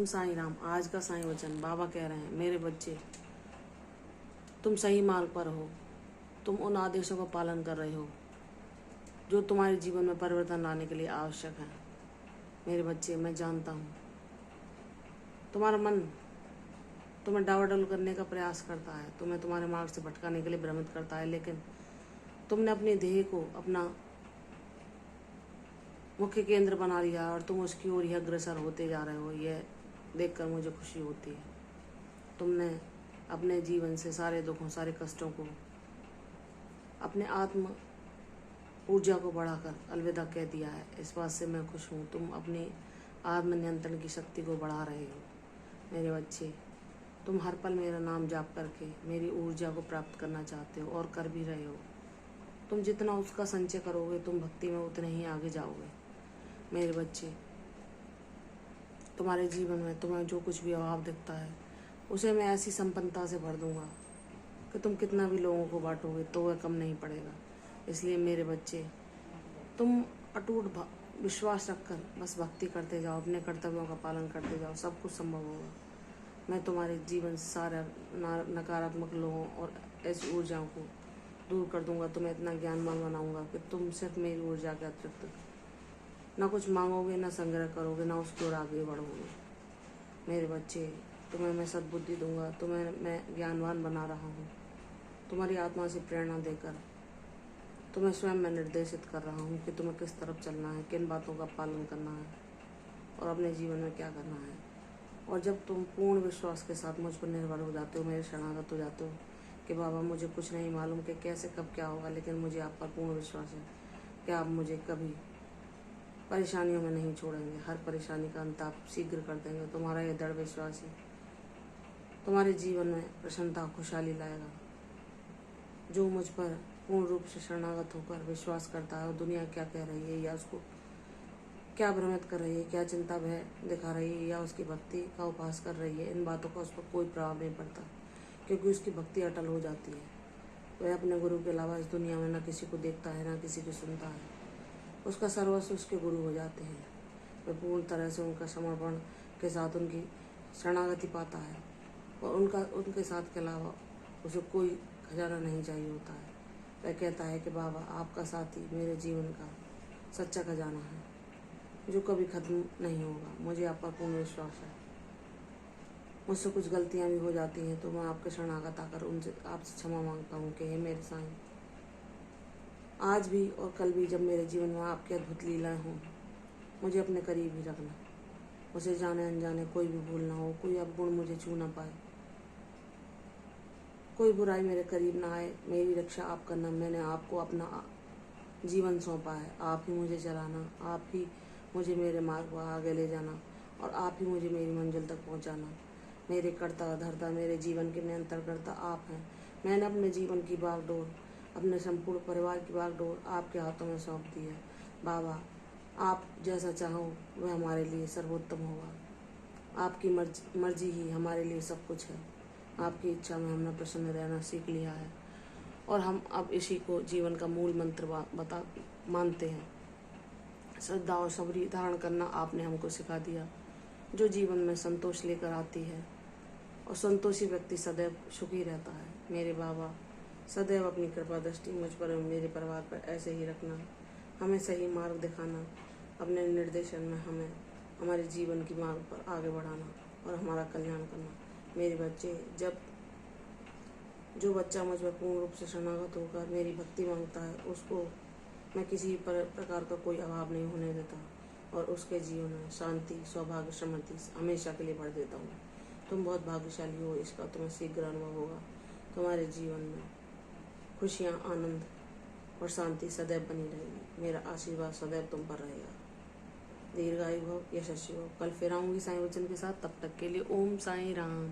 साईं राम। आज का साईं वचन बाबा कह रहे हैं, मेरे बच्चे तुम सही मार्ग पर हो। तुम उन आदेशों का पालन कर रहे हो जो तुम्हारे जीवन में परिवर्तन लाने के लिए आवश्यक है। मेरे बच्चे, मैं जानता हूँ तुम्हारा मन तुम्हें डावाडोल करने का प्रयास करता है, तुम्हें तुम्हारे मार्ग से भटकाने के लिए भ्रमित करता है, लेकिन तुमने अपने ध्येय को अपना मुख्य केंद्र बना लिया और तुम उसकी ओर ही अग्रसर होते जा रहे हो। यह देखकर मुझे खुशी होती है। तुमने अपने जीवन से सारे दुखों, सारे कष्टों को, अपने आत्म ऊर्जा को बढ़ाकर अलविदा कह दिया है। इस बात से मैं खुश हूँ। तुम अपनी आत्म नियंत्रण की शक्ति को बढ़ा रहे हो। मेरे बच्चे, तुम हर पल मेरा नाम जाप करके मेरी ऊर्जा को प्राप्त करना चाहते हो और कर भी रहे हो। तुम जितना उसका संचय करोगे, तुम भक्ति में उतने ही आगे जाओगे। मेरे बच्चे, तुम्हारे जीवन में तुम्हें जो कुछ भी अभाव दिखता है, उसे मैं ऐसी संपन्नता से भर दूंगा कि तुम कितना भी लोगों को बांटोगे तो वह कम नहीं पड़ेगा। इसलिए मेरे बच्चे, तुम अटूट विश्वास रखकर बस भक्ति करते जाओ, अपने कर्तव्यों का पालन करते जाओ, सब कुछ संभव होगा। मैं तुम्हारे जीवन से सारे नकारात्मक लोगों और ऐसी ऊर्जाओं को दूर कर दूंगा। तुम्हें इतना ज्ञानवान बनाऊंगा कि तुम सिर्फ मेरी ऊर्जा के अतिरिक्त ना कुछ मांगोगे, ना संग्रह करोगे, ना उसकी ओर आगे बढ़ोगे। मेरे बच्चे, तुम्हें मैं सद्बुद्धि दूंगा, तुम्हें मैं ज्ञानवान बना रहा हूँ। तुम्हारी आत्मा से प्रेरणा देकर तुम्हें स्वयं मैं निर्देशित कर रहा हूँ कि तुम्हें किस तरफ चलना है, किन बातों का पालन करना है और अपने जीवन में क्या करना है। और जब तुम पूर्ण विश्वास के साथ मुझ पर निर्भर हो जाते हो, मेरे शरणागत हो जाते हो कि बाबा मुझे कुछ नहीं मालूम कि कैसे कब क्या होगा, लेकिन मुझे आप पर पूर्ण विश्वास है कि आप मुझे कभी परेशानियों में नहीं छोड़ेंगे। हर परेशानी का अंत आप शीघ्र कर देंगे। तुम्हारा यह दृढ़ विश्वास ही तुम्हारे जीवन में प्रसन्नता, खुशहाली लाएगा। जो मुझ पर पूर्ण रूप से शरणागत होकर विश्वास करता है और दुनिया क्या कह रही है या उसको क्या भ्रमित कर रही है, क्या चिंता भय दिखा रही है या उसकी भक्ति का उपहास कर रही है, इन बातों का उस पर कोई प्रभाव नहीं पड़ता, क्योंकि उसकी भक्ति अटल हो जाती है। वह अपने गुरु के अलावा इस दुनिया में न किसी को देखता है, न किसी को सुनता है। उसका सर्वस्व उसके गुरु हो जाते हैं। वह पूर्ण तरह से उनका समर्पण के साथ उनकी शरणागति पाता है और उनके साथ के अलावा उसे कोई खजाना नहीं चाहिए होता है। वह कहता है कि बाबा, आपका साथी मेरे जीवन का सच्चा खजाना है जो कभी खत्म नहीं होगा। मुझे आप पर पूर्ण विश्वास है। मुझसे कुछ गलतियां भी हो जाती हैं तो मैं आपके शरणागत आकर उनसे आपसे क्षमा मांगता हूँ कि हे मेरे साईं, आज भी और कल भी जब मेरे जीवन में आपकी अद्भुत लीलाएं हों, मुझे अपने करीब ही रखना। मुझे जाने अनजाने कोई भी भूल ना हो, कोई अवगुण मुझे छू ना पाए, कोई बुराई मेरे करीब ना आए। मेरी रक्षा आप करना। मैंने आपको अपना जीवन सौंपा है। आप ही मुझे चलाना, आप ही मुझे मेरे मार्ग पर आगे ले जाना और आप ही मुझे मेरी मंजिल तक पहुंचाना। मेरे कर्ता धर्ता, मेरे जीवन के नियंत्रणकर्ता आप हैं। मैंने अपने जीवन की बागडोर, अपने संपूर्ण परिवार की बागडोर आपके हाथों में सौंप दी है। बाबा, आप जैसा चाहो वह हमारे लिए सर्वोत्तम होगा। आपकी मर्जी ही हमारे लिए सब कुछ है। आपकी इच्छा में हमने प्रसन्न रहना सीख लिया है और हम अब इसी को जीवन का मूल मंत्र मानते हैं। श्रद्धा और सबरी धारण करना आपने हमको सिखा दिया, जो जीवन में संतोष लेकर आती है, और संतोषी व्यक्ति सदैव सुखी रहता है। मेरे बाबा, सदैव अपनी कृपा दृष्टि मुझ पर और मेरे परिवार पर ऐसे ही रखना, हमें सही मार्ग दिखाना, अपने निर्देशन में हमें हमारे जीवन की मार्ग पर आगे बढ़ाना और हमारा कल्याण करना। मेरे बच्चे, जो बच्चा मुझ पर पूर्ण रूप से शरणागत होकर मेरी भक्ति मांगता है, उसको मैं किसी प्रकार का कोई अभाव नहीं होने देता और उसके जीवन में शांति, सौभाग्य, समृद्धि हमेशा के लिए भर देता हूँ। तुम बहुत भाग्यशाली हो, इसका तुम्हें शीघ्र अनुभव होगा। तुम्हारे जीवन में खुशियाँ, आनंद और शांति सदैव बनी रहेगी। मेरा आशीर्वाद सदैव तुम पर रहेगा। दीर्घायु भव, यशस्वी हो। कल फिर आऊँगी साईं वचन के साथ। तब तक के लिए ओम साईं राम।